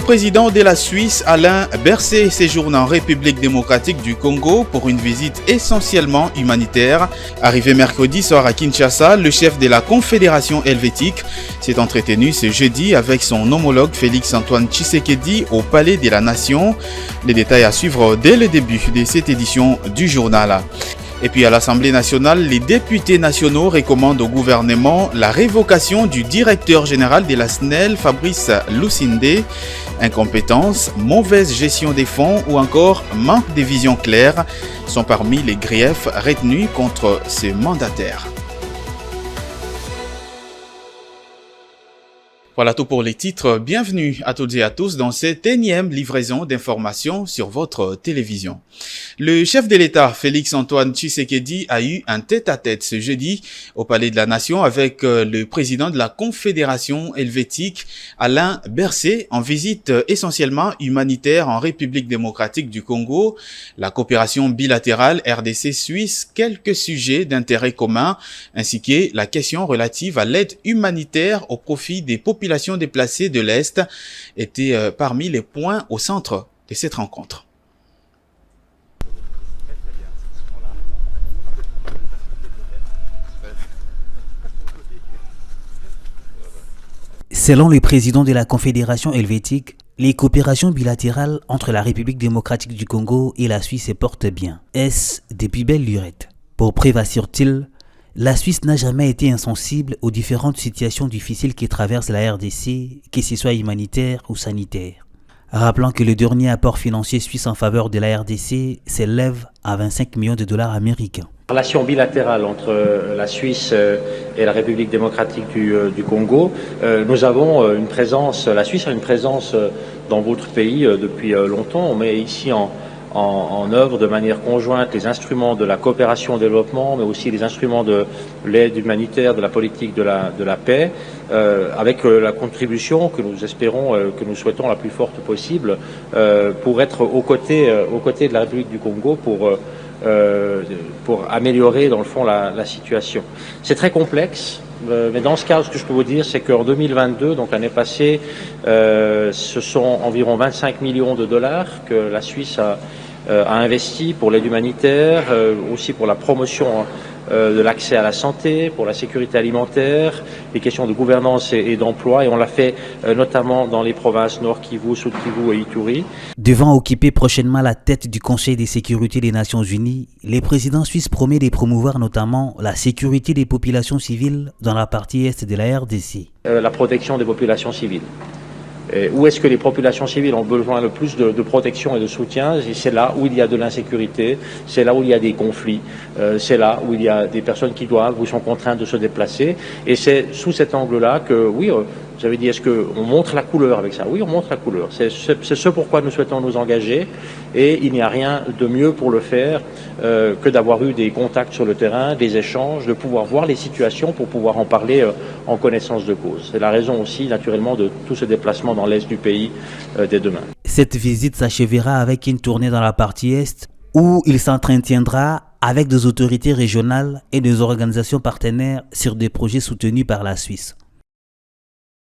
président de la Suisse, Alain Berset, séjourne en République démocratique du Congo pour une visite essentiellement humanitaire. Arrivé mercredi soir à Kinshasa, le chef de la Confédération helvétique s'est entretenu ce jeudi avec son homologue Félix-Antoine Tshisekedi au Palais de la Nation. Les détails à suivre dès le début de cette édition du journal. Et puis à l'Assemblée nationale, les députés nationaux recommandent au gouvernement la révocation du directeur général de la SNEL, Fabrice Lusinde. Incompétence, mauvaise gestion des fonds ou encore manque de vision claire sont parmi les griefs retenus contre ce mandataire. Voilà tout pour les titres. Bienvenue à toutes et à tous dans cette énième livraison d'informations sur votre télévision. Le chef de l'État, Félix-Antoine Tshisekedi, a eu un tête-à-tête ce jeudi au Palais de la Nation avec le président de la Confédération helvétique, Alain Berset, en visite essentiellement humanitaire en République démocratique du Congo, la coopération bilatérale RDC-Suisse, quelques sujets d'intérêt commun, ainsi que la question relative à l'aide humanitaire au profit des populations déplacées de l'Est étaient parmi les points au centre de cette rencontre. Selon le président de la Confédération helvétique, les coopérations bilatérales entre la République démocratique du Congo et la Suisse se portent bien. Est-ce depuis belle lurette? Pour prévasir-t-il, la Suisse n'a jamais été insensible aux différentes situations difficiles qui traversent la RDC, que ce soit humanitaire ou sanitaire. Rappelons que le dernier apport financier suisse en faveur de la RDC s'élève à 25 millions de dollars américains. La relation bilatérale entre la Suisse et la République démocratique du Congo, nous avons une présence, la Suisse a une présence dans votre pays depuis longtemps. On met ici en œuvre de manière conjointe les instruments de la coopération au développement, mais aussi les instruments de l'aide humanitaire, de la politique de la paix, avec la contribution que nous espérons, que nous souhaitons la plus forte possible, pour être aux côtés de la République du Congo pour améliorer dans le fond la situation. C'est très complexe. Mais dans ce cas, ce que je peux vous dire, c'est qu'en 2022, donc l'année passée, ce sont environ 25 millions de dollars que la Suisse a investi pour l'aide humanitaire, aussi pour la promotion de l'accès à la santé, pour la sécurité alimentaire, les questions de gouvernance et d'emploi, et on l'a fait notamment dans les provinces Nord Kivu, Sud Kivu et Ituri. Devant occuper prochainement la tête du Conseil de sécurité des Nations Unies, le président suisse promet de promouvoir notamment la sécurité des populations civiles dans la partie est de la RDC. La protection des populations civiles. Où est-ce que les populations civiles ont besoin le plus de protection et de soutien? C'est là où il y a de l'insécurité, c'est là où il y a des conflits, c'est là où il y a des personnes qui doivent ou sont contraintes de se déplacer. Et c'est sous cet angle-là que, oui, vous avez dit, est-ce qu'on montre la couleur avec ça? Oui, on montre la couleur. C'est ce pourquoi nous souhaitons nous engager. Et il n'y a rien de mieux pour le faire que d'avoir eu des contacts sur le terrain, des échanges, de pouvoir voir les situations pour pouvoir en parler en connaissance de cause. C'est la raison aussi, naturellement, de tout ce déplacement dans l'est du pays dès demain. Cette visite s'achèvera avec une tournée dans la partie est où il s'entretiendra avec des autorités régionales et des organisations partenaires sur des projets soutenus par la Suisse.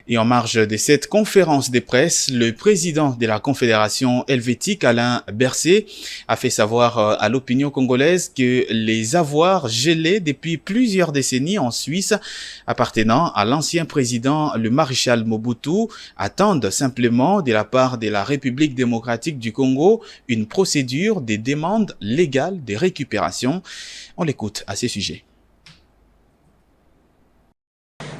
Et en marge de cette conférence de presse, le président de la Confédération helvétique, Alain Berset, a fait savoir à l'opinion congolaise que les avoirs gelés depuis plusieurs décennies en Suisse appartenant à l'ancien président, le maréchal Mobutu, attendent simplement de la part de la République démocratique du Congo une procédure de demande légale de récupération. On l'écoute à ce sujet.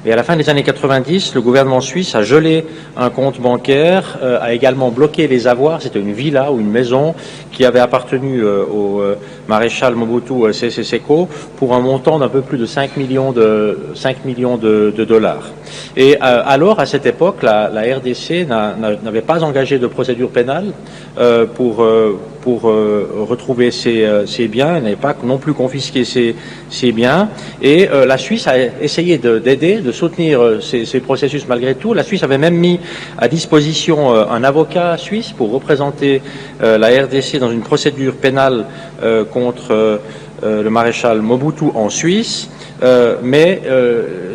Et à la fin des années 90, le gouvernement suisse a gelé un compte bancaire, a également bloqué les avoirs. C'était une villa ou une maison qui avait appartenu au maréchal Mobutu Sese Seko pour un montant d'un peu plus de 5 millions de dollars. Et alors, à cette époque, la RDC n'avait pas engagé de procédure pénale pour retrouver ses biens. Elle n'avait pas non plus confisqué ses biens. Et la Suisse a essayé d'aider, de soutenir ces processus malgré tout. La Suisse avait même mis à disposition un avocat suisse pour représenter la RDC dans une procédure pénale contre le maréchal Mobutu en Suisse. mais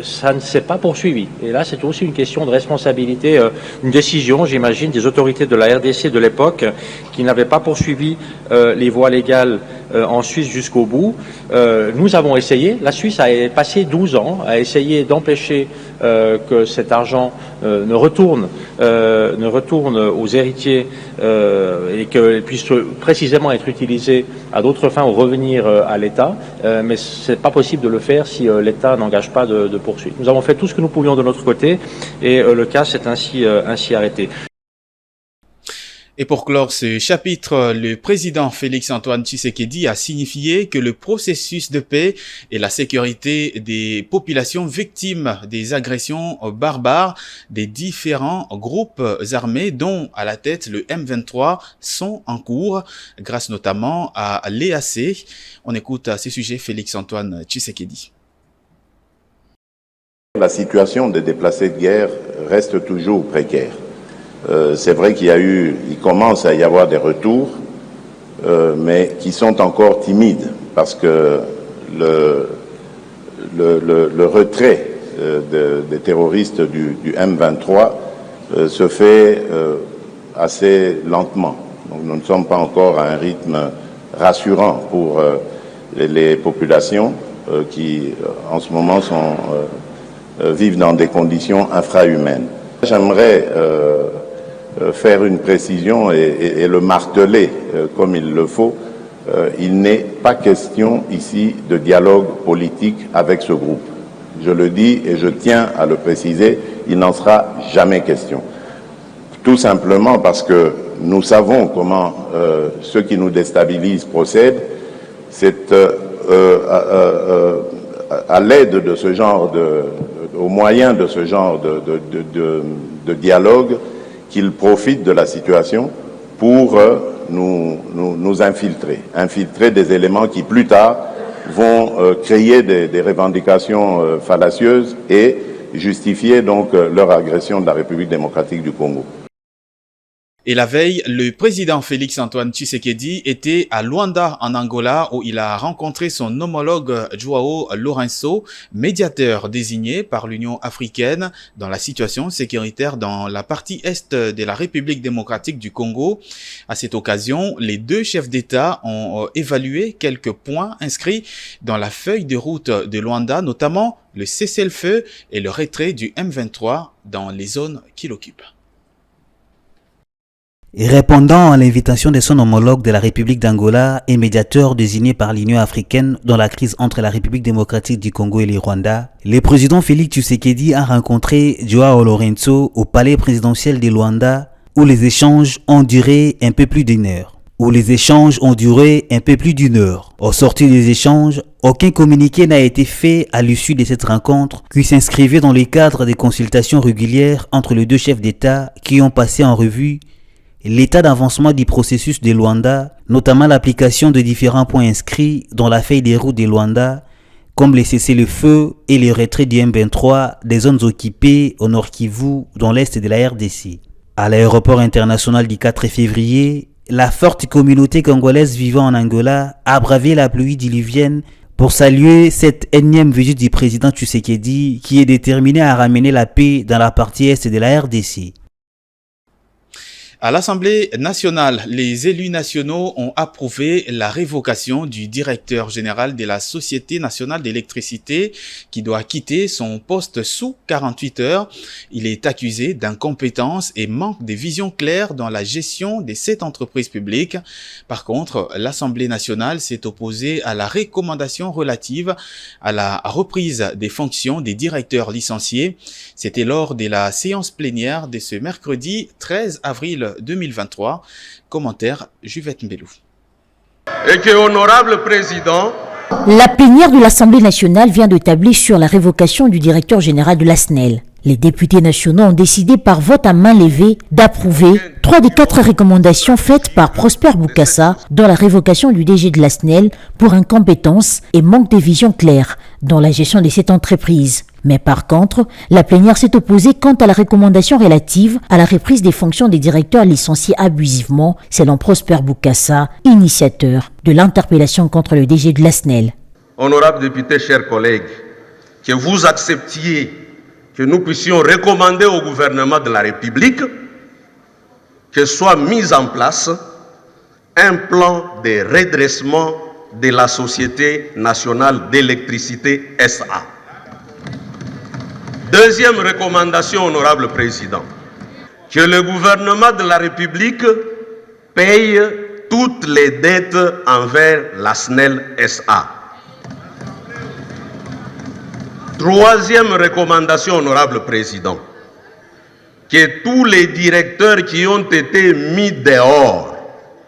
ça ne s'est pas poursuivi. Et là, c'est aussi une question de responsabilité, une décision, j'imagine, des autorités de la RDC de l'époque qui n'avaient pas poursuivi les voies légales en Suisse jusqu'au bout. Nous avons essayé, la Suisse a passé 12 ans à essayer d'empêcher que cet argent ne retourne aux héritiers et qu'il puisse précisément être utilisé à d'autres fins ou revenir à l'État, mais c'est pas possible de le faire si l'État n'engage pas de poursuite. Nous avons fait tout ce que nous pouvions de notre côté et le cas s'est ainsi arrêté. Et pour clore ce chapitre, le président Félix-Antoine Tshisekedi a signifié que le processus de paix et la sécurité des populations victimes des agressions barbares des différents groupes armés, dont à la tête le M23, sont en cours, grâce notamment à l'EAC. On écoute à ce sujet Félix-Antoine Tshisekedi. La situation des déplacés de guerre reste toujours précaire. C'est vrai qu'il commence à y avoir des retours, mais qui sont encore timides parce que le retrait des terroristes du M23 se fait assez lentement. Donc nous ne sommes pas encore à un rythme rassurant pour les populations qui en ce moment vivent dans des conditions infrahumaines. J'aimerais faire une précision et le marteler comme il le faut. Il n'est pas question ici de dialogue politique avec ce groupe. Je le dis et je tiens à le préciser, il n'en sera jamais question. Tout simplement parce que nous savons comment ceux qui nous déstabilisent procèdent. C'est à l'aide de ce genre au moyen de ce genre de dialogue qu'ils profitent de la situation pour nous infiltrer des éléments qui plus tard vont créer des revendications fallacieuses et justifier donc leur agression de la République démocratique du Congo. Et la veille, le président Félix-Antoine Tshisekedi était à Luanda, en Angola, où il a rencontré son homologue Joao Lourenço, médiateur désigné par l'Union africaine dans la situation sécuritaire dans la partie est de la République démocratique du Congo. À cette occasion, les deux chefs d'État ont évalué quelques points inscrits dans la feuille de route de Luanda, notamment le cessez-le-feu et le retrait du M23 dans les zones qu'il occupe. Et répondant à l'invitation de son homologue de la République d'Angola et médiateur désigné par l'Union africaine dans la crise entre la République démocratique du Congo et le Rwanda, le président Félix Tshisekedi a rencontré Joao Lourenço au palais présidentiel de Luanda où les échanges ont duré un peu plus d'une heure. Au sortir des échanges, aucun communiqué n'a été fait à l'issue de cette rencontre qui s'inscrivait dans le cadre des consultations régulières entre les deux chefs d'État qui ont passé en revue l'état d'avancement du processus de Luanda, notamment l'application de différents points inscrits dans la feuille des routes de Luanda, comme les cessez-le-feu et le retrait du M23 des zones occupées au Nord Kivu, dans l'est de la RDC. À l'aéroport international du 4 février, la forte communauté congolaise vivant en Angola a bravé la pluie diluvienne pour saluer cette énième visite du président Tshisekedi qui est déterminé à ramener la paix dans la partie est de la RDC. À l'Assemblée nationale, les élus nationaux ont approuvé la révocation du directeur général de la Société nationale d'électricité qui doit quitter son poste sous 48 heures. Il est accusé d'incompétence et manque de vision claire dans la gestion de cette entreprise publique. Par contre, l'Assemblée nationale s'est opposée à la recommandation relative à la reprise des fonctions des directeurs licenciés. C'était lors de la séance plénière de ce mercredi 13 avril 2023. Commentaire Juvette Mbelou. Et que, honorable président, la plénière de l'Assemblée nationale vient de tabler sur la révocation du directeur général de la SNEL. Les députés nationaux ont décidé par vote à main levée d'approuver 3 des 4 recommandations faites par Prosper Boukassa dans la révocation du DG de la SNEL pour incompétence et manque de vision claire dans la gestion de cette entreprise. Mais par contre, la plénière s'est opposée quant à la recommandation relative à la reprise des fonctions des directeurs licenciés abusivement, selon Prosper Boukassa, initiateur de l'interpellation contre le DG de la SNEL. honorable député, chers collègues, que vous acceptiez que nous puissions recommander au gouvernement de la République que soit mis en place un plan de redressement de la Société nationale d'électricité SA. Deuxième recommandation, honorable président, que le gouvernement de la République paye toutes les dettes envers la SNEL SA. Troisième recommandation, honorable président, que tous les directeurs qui ont été mis dehors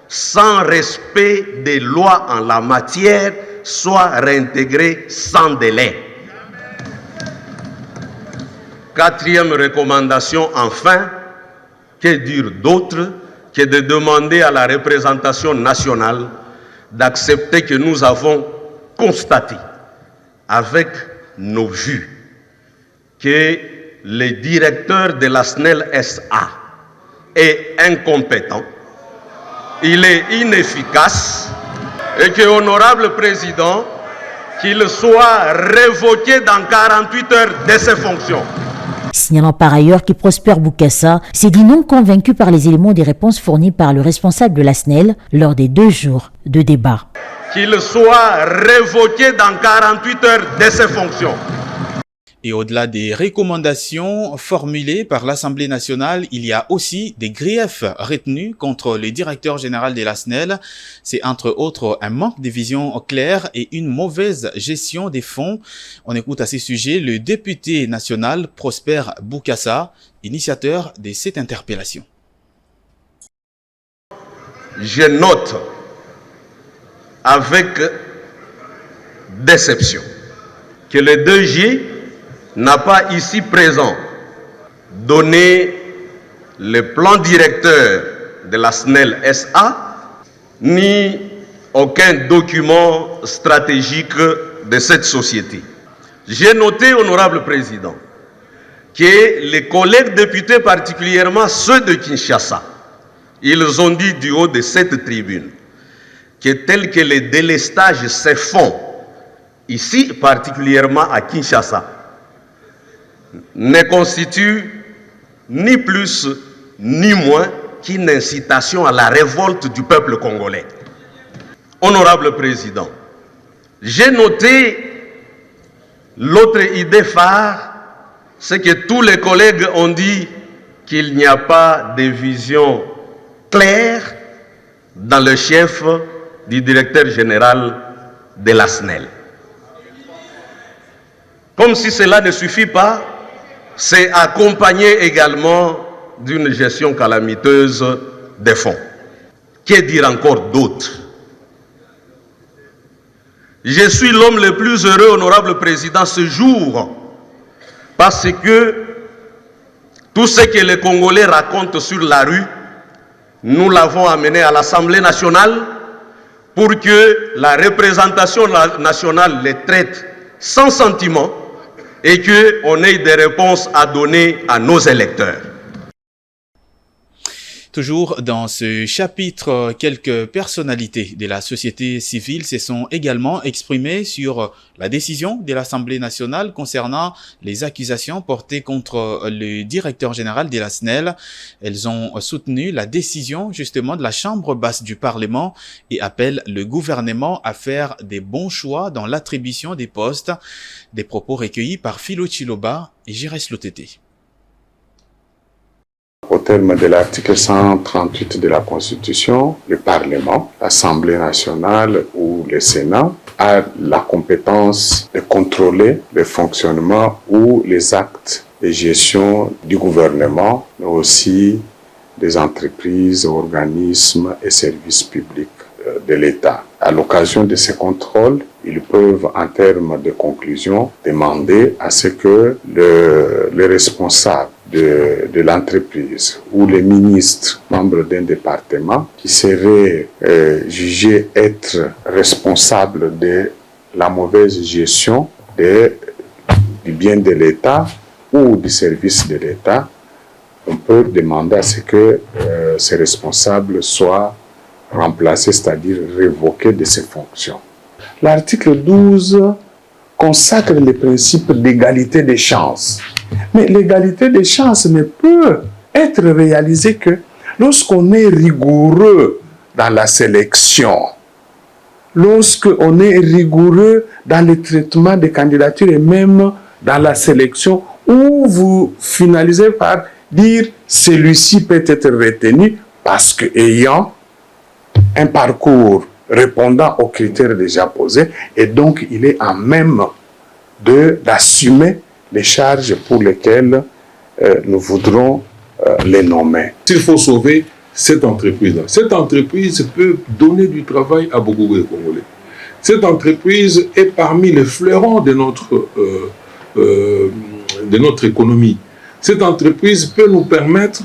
sans respect des lois en la matière soient réintégrés sans délai. Quatrième recommandation, enfin, que dire d'autre que de demander à la représentation nationale d'accepter que nous avons constaté avec nos vues que le directeur de la SNEL SA est incompétent, il est inefficace et que, honorable président, qu'il soit révoqué dans 48 heures de ses fonctions. Signalant par ailleurs que Prosper Boukassa s'est dit non convaincu par les éléments des réponses fournies par le responsable de la SNEL lors des 2 jours de débat. Qu'il soit révoqué dans 48 heures de ses fonctions. Et au-delà des recommandations formulées par l'Assemblée nationale, il y a aussi des griefs retenus contre le directeur général de la SNEL. C'est entre autres un manque de vision claire et une mauvaise gestion des fonds. On écoute à ce sujet le député national Prosper Boukassa, initiateur de cette interpellation. Je note avec déception que le 2G n'a pas ici présent donné le plan directeur de la SNEL SA ni aucun document stratégique de cette société. J'ai noté, honorable président, que les collègues députés, particulièrement ceux de Kinshasa, ils ont dit du haut de cette tribune que tel que les délestages se font ici, particulièrement à Kinshasa, ne constitue ni plus ni moins qu'une incitation à la révolte du peuple congolais. Honorable président, j'ai noté l'autre idée phare, c'est que tous les collègues ont dit qu'il n'y a pas de vision claire dans le chef du directeur général de la SNEL. Comme si cela ne suffit pas, c'est accompagné également d'une gestion calamiteuse des fonds. Que dire encore d'autre? Je suis l'homme le plus heureux, honorable président, ce jour, parce que tout ce que les Congolais racontent sur la rue, nous l'avons amené à l'Assemblée nationale pour que la représentation nationale les traite sans sentiment et qu'on ait des réponses à donner à nos électeurs. Toujours dans ce chapitre, quelques personnalités de la société civile se sont également exprimées sur la décision de l'Assemblée nationale concernant les accusations portées contre le directeur général de la SNEL. Elles ont soutenu la décision justement de la Chambre basse du Parlement et appellent le gouvernement à faire des bons choix dans l'attribution des postes. Des propos recueillis par Philo Chiloba et Jires Lotete. Au terme de l'article 138 de la Constitution, le Parlement, l'Assemblée nationale ou le Sénat a la compétence de contrôler le fonctionnement ou les actes de gestion du gouvernement, mais aussi des entreprises, organismes et services publics de l'État. À l'occasion de ces contrôles, ils peuvent, en termes de conclusion, demander à ce que les responsables de l'entreprise ou les ministres membres d'un département qui seraient jugés être responsables de la mauvaise gestion du bien de l'État ou du service de l'État, on peut demander à ce que ces responsables soient remplacés, c'est-à-dire révoqués de ses fonctions. L'article 12 consacre les principes d'égalité des chances. Mais l'égalité des chances ne peut être réalisée que lorsqu'on est rigoureux dans la sélection, lorsqu'on est rigoureux dans le traitement des candidatures et même dans la sélection, où vous finalisez par dire celui-ci peut être retenu parce qu'ayant un parcours répondant aux critères déjà posés, et donc il est en même d'assumer les charges pour lesquelles nous voudrons les nommer. Il faut sauver cette entreprise-là. Cette entreprise peut donner du travail à beaucoup de Congolais. Cette entreprise est parmi les fleurons de notre économie. Cette entreprise peut nous permettre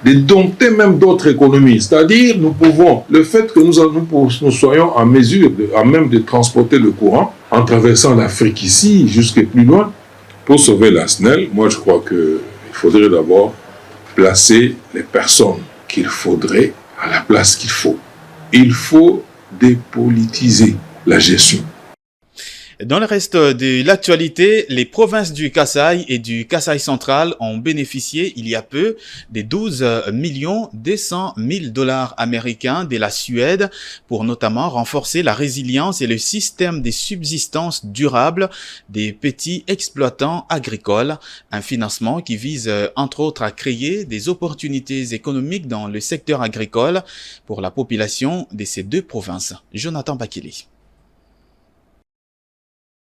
de dompter même d'autres économies. C'est-à-dire, nous pouvons, le fait que nous soyons en mesure, à même de transporter le courant en traversant l'Afrique ici, jusqu'à plus loin, pour sauver la SNEL, moi je crois qu'il faudrait d'abord placer les personnes qu'il faudrait à la place qu'il faut. Il faut dépolitiser la gestion. Dans le reste de l'actualité, les provinces du Kasaï et du Kasaï central ont bénéficié il y a peu des 12 200 000 $ américains de la Suède pour notamment renforcer la résilience et le système de subsistance durable des petits exploitants agricoles. Un financement qui vise entre autres à créer des opportunités économiques dans le secteur agricole pour la population de ces deux provinces. Jonathan Bakele.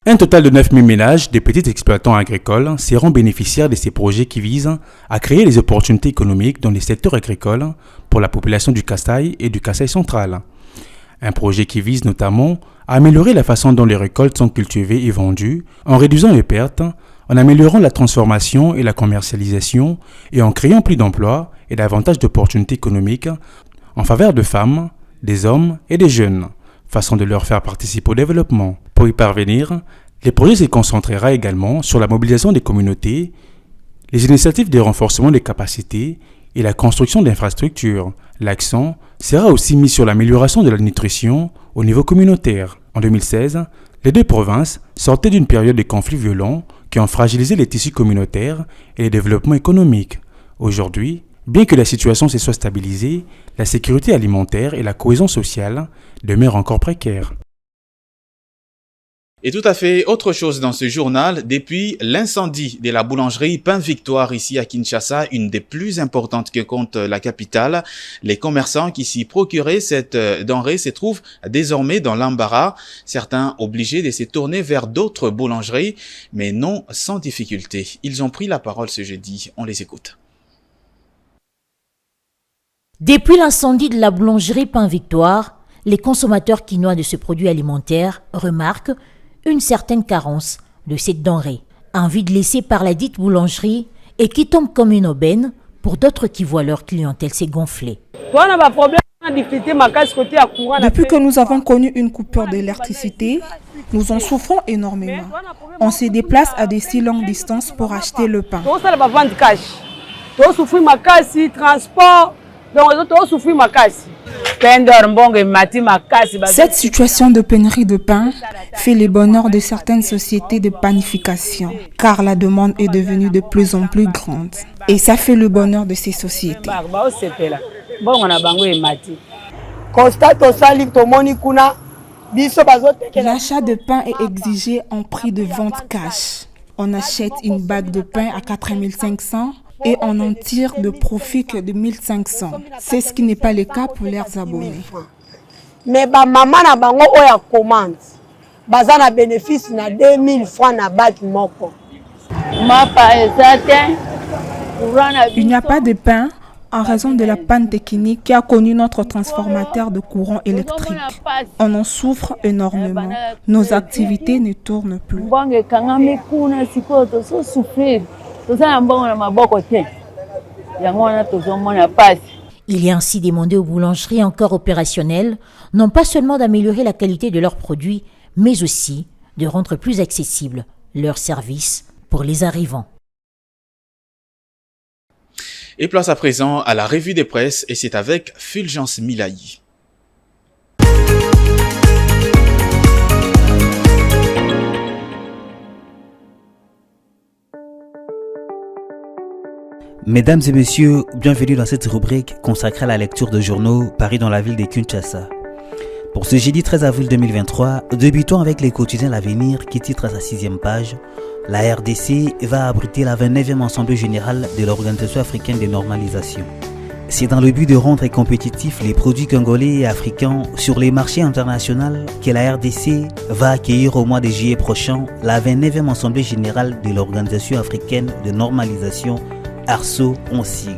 Un total de 9 000 ménages des petits exploitants agricoles seront bénéficiaires de ces projets qui visent à créer des opportunités économiques dans les secteurs agricoles pour la population du Kasaï et du Kasaï central. Un projet qui vise notamment à améliorer la façon dont les récoltes sont cultivées et vendues, en réduisant les pertes, en améliorant la transformation et la commercialisation et en créant plus d'emplois et davantage d'opportunités économiques en faveur de femmes, des hommes et des jeunes, façon de leur faire participer au développement. Pour y parvenir, les projets se concentrera également sur la mobilisation des communautés, les initiatives de renforcement des capacités et la construction d'infrastructures. L'accent sera aussi mis sur l'amélioration de la nutrition au niveau communautaire. En 2016, les deux provinces sortaient d'une période de conflits violents qui ont fragilisé les tissus communautaires et le développement économique. Aujourd'hui, bien que la situation se soit stabilisée, la sécurité alimentaire et la cohésion sociale demeurent encore précaires. Et tout à fait autre chose dans ce journal, depuis l'incendie de la boulangerie Pain Victoire ici à Kinshasa, une des plus importantes que compte la capitale, les commerçants qui s'y procuraient cette denrée se trouvent désormais dans l'embarras, certains obligés de se tourner vers d'autres boulangeries, mais non sans difficulté. Ils ont pris la parole ce jeudi, on les écoute. Depuis l'incendie de la boulangerie Pain Victoire, les consommateurs quinois de ce produit alimentaire remarquent une certaine carence de cette denrée, envie de laisser par la dite boulangerie et qui tombe comme une aubaine pour d'autres qui voient leur clientèle s'gonfler. Depuis que nous avons connu une coupure d'électricité, nous en souffrons énormément. On se déplace à des si longues distances pour acheter le pain. Cette situation de pénurie de pain fait le bonheur de certaines sociétés de panification, car la demande est devenue de plus en plus grande. Et ça fait le bonheur de ces sociétés. L'achat de pain est exigé en prix de vente cash. On achète une bague de pain à 4 500 et on en tire de profit que de 1 500. C'est ce qui n'est pas le cas pour leurs abonnés. Mais maman na bango oya commande baza na bénéfice na 2000 francs na bac moko. Il n'y a pas de pain en raison de la panne technique qui a connu notre transformateur de courant électrique. On en souffre énormément. Nos activités ne tournent plus. Il est ainsi demandé aux boulangeries encore opérationnelles, non pas seulement d'améliorer la qualité de leurs produits, mais aussi de rendre plus accessible leurs services pour les arrivants. Et place à présent à la revue des presses et c'est avec Fulgence Milayi. Mesdames et messieurs, bienvenue dans cette rubrique consacrée à la lecture de journaux parus dans la ville de Kinshasa. Pour ce jeudi 13 avril 2023, débutons avec les quotidiens L'Avenir qui titre à sa 6e page « La RDC va abriter la 29e Assemblée Générale de l'Organisation Africaine de Normalisation ». C'est dans le but de rendre compétitifs les produits congolais et africains sur les marchés internationaux que la RDC va accueillir au mois de juillet prochain la 29e Assemblée Générale de l'Organisation Africaine de Normalisation, ARSO en sigle.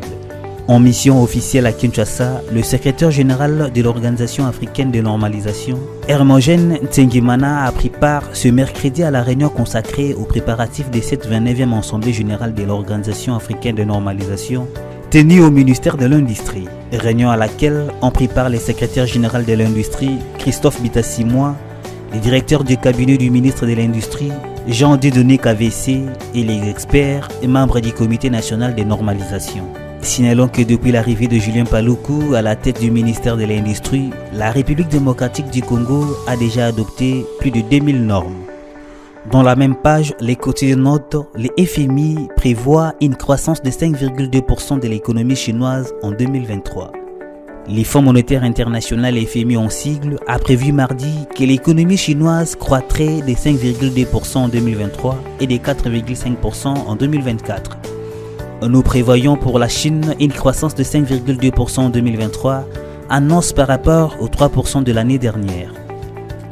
En mission officielle à Kinshasa, le secrétaire général de l'Organisation africaine de normalisation, Hermogène Tsengimana, a pris part ce mercredi à la réunion consacrée aux préparatifs de cette 29e Assemblée générale de l'Organisation africaine de normalisation, tenue au ministère de l'Industrie. Réunion à laquelle ont pris part le secrétaire général de l'Industrie, Christophe Bitassimwa, le directeur du cabinet du ministre de l'Industrie, Jean Dieudonné KVC, et les experts et membres du comité national de normalisation. Signalons que depuis l'arrivée de Julien Paluku à la tête du ministère de l'Industrie, la République démocratique du Congo a déjà adopté plus de 2000 normes. Dans la même page, les quotidiens notent les FMI prévoient une croissance de 5,2% de l'économie chinoise en 2023. Les Fonds monétaires international et FMI en sigle a prévu mardi que l'économie chinoise croîtrait de 5,2% en 2023 et de 4,5% en 2024. Nous prévoyons pour la Chine une croissance de 5,2% en 2023, annonce par rapport aux 3% de l'année dernière,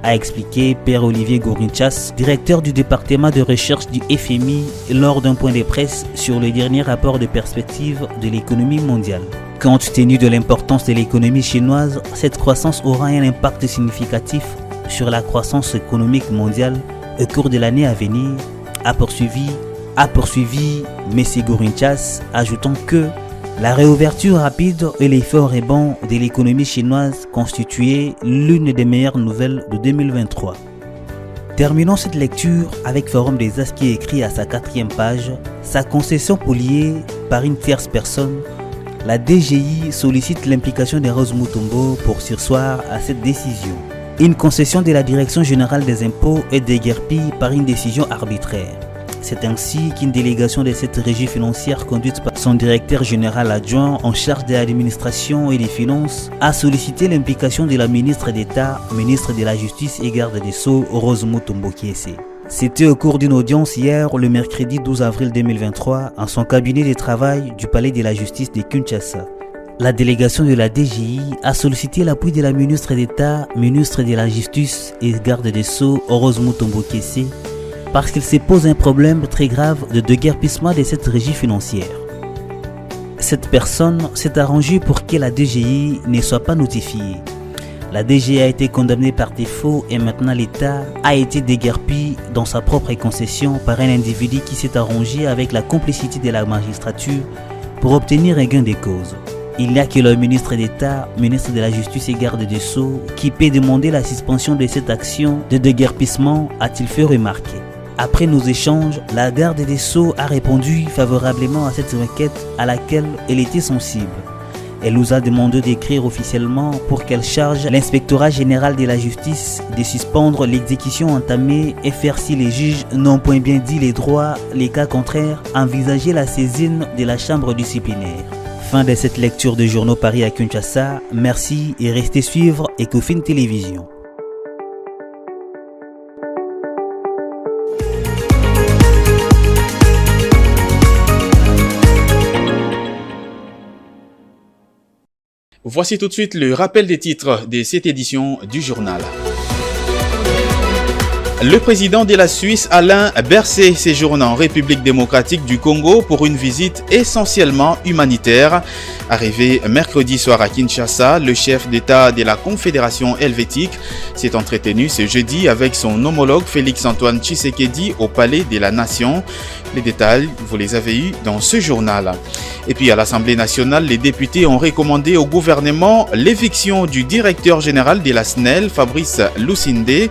a expliqué Pierre Olivier Gourinchas, directeur du département de recherche du FMI, lors d'un point de presse sur le dernier rapport de perspective de l'économie mondiale. Compte tenu de l'importance de l'économie chinoise, cette croissance aura un impact significatif sur la croissance économique mondiale au cours de l'année à venir, a poursuivi M. Gourinchas, ajoutant que la réouverture rapide et l'effort rebond de l'économie chinoise constituaient l'une des meilleures nouvelles de 2023. Terminons cette lecture avec Forum des As qui écrit à sa 4e page « Sa concession poliée par une tierce personne », la DGI sollicite l'implication de Rose Mutombo pour surseoir à cette décision. Une concession de la Direction générale des impôts est déguerpie par une décision arbitraire. C'est ainsi qu'une délégation de cette régie financière conduite par son directeur général adjoint en charge de l'administration et des finances a sollicité l'implication de la ministre d'État, ministre de la Justice et garde des Sceaux, Rose Mutombo Kiese. C'était au cours d'une audience hier, le mercredi 12 avril 2023, en son cabinet de travail du Palais de la Justice de Kinshasa. La délégation de la DGI a sollicité l'appui de la ministre d'État, ministre de la Justice et garde des Sceaux, Rose Mutombo Kiese, parce qu'il se pose un problème très grave de déguerpissement de cette régie financière. Cette personne s'est arrangée pour que la DGI ne soit pas notifiée. La DGI a été condamnée par défaut et maintenant l'État a été déguerpi dans sa propre concession par un individu qui s'est arrangé avec la complicité de la magistrature pour obtenir un gain de cause. Il n'y a que le ministre d'État, ministre de la Justice et garde des Sceaux qui peut demander la suspension de cette action de déguerpissement, a-t-il fait remarquer. Après nos échanges, la garde des Sceaux a répondu favorablement à cette requête à laquelle elle était sensible. Elle nous a demandé d'écrire officiellement pour qu'elle charge l'inspectorat général de la justice de suspendre l'exécution entamée et faire, si les juges n'ont point bien dit les droits, les cas contraires, envisager la saisine de la chambre disciplinaire. Fin de cette lecture de journaux Paris à Kinshasa. Merci et restez suivre Ecofin Télévision. Voici tout de suite le rappel des titres de cette édition du journal. Le président de la Suisse, Alain Berset, séjourne en République démocratique du Congo pour une visite essentiellement humanitaire. Arrivé mercredi soir à Kinshasa, le chef d'État de la Confédération helvétique s'est entretenu ce jeudi avec son homologue Félix-Antoine Tshisekedi au Palais de la Nation. Les détails, vous les avez eus dans ce journal. Et puis à l'Assemblée nationale, les députés ont recommandé au gouvernement l'éviction du directeur général de la SNEL, Fabrice Lusinde.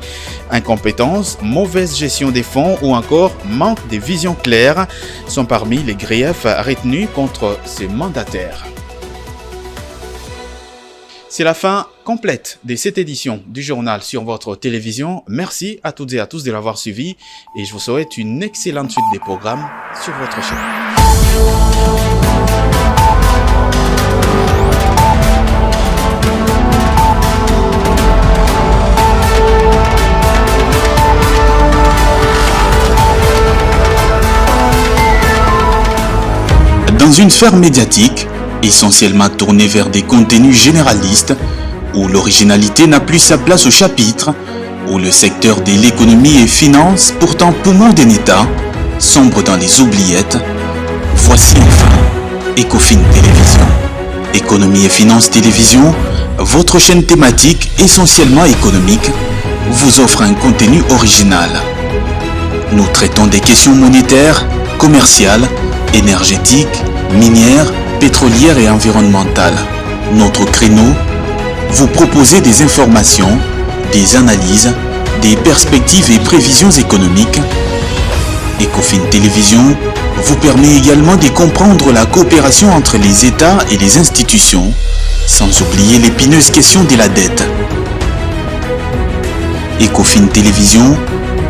Incompétence, mauvaise gestion des fonds ou encore manque de vision claire sont parmi les griefs retenus contre ce mandataire. C'est la fin complète de cette édition du journal sur votre télévision. Merci à toutes et à tous de l'avoir suivi et je vous souhaite une excellente suite des programmes sur votre chaîne. dans une sphère médiatique, essentiellement tournée vers des contenus généralistes, où l'originalité n'a plus sa place au chapitre, où le secteur de l'économie et finance, pourtant poumon d'un État, sombre dans les oubliettes, voici enfin Ecofin Télévision. Économie et finance télévision, votre chaîne thématique essentiellement économique, vous offre un contenu original. Nous traitons des questions monétaires, commerciales, énergétiques, minières, pétrolières et environnementales. Notre créneau, vous proposer des informations, des analyses, des perspectives et prévisions économiques. Ecofin Télévision vous permet également de comprendre la coopération entre les États et les institutions, sans oublier l'épineuse question de la dette. Ecofin Télévision,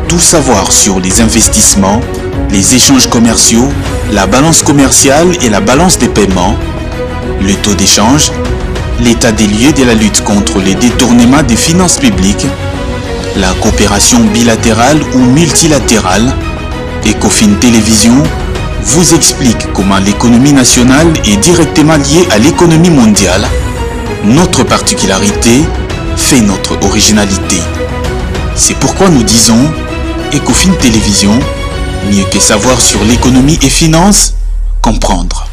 tout savoir sur les investissements, les échanges commerciaux, la balance commerciale et la balance des paiements, le taux d'échange, l'état des lieux de la lutte contre les détournements des finances publiques, la coopération bilatérale ou multilatérale. Ecofin Télévision vous explique comment l'économie nationale est directement liée à l'économie mondiale. Notre particularité fait notre originalité. C'est pourquoi nous disons Ecofin Télévision, mieux que savoir sur l'économie et finance, comprendre.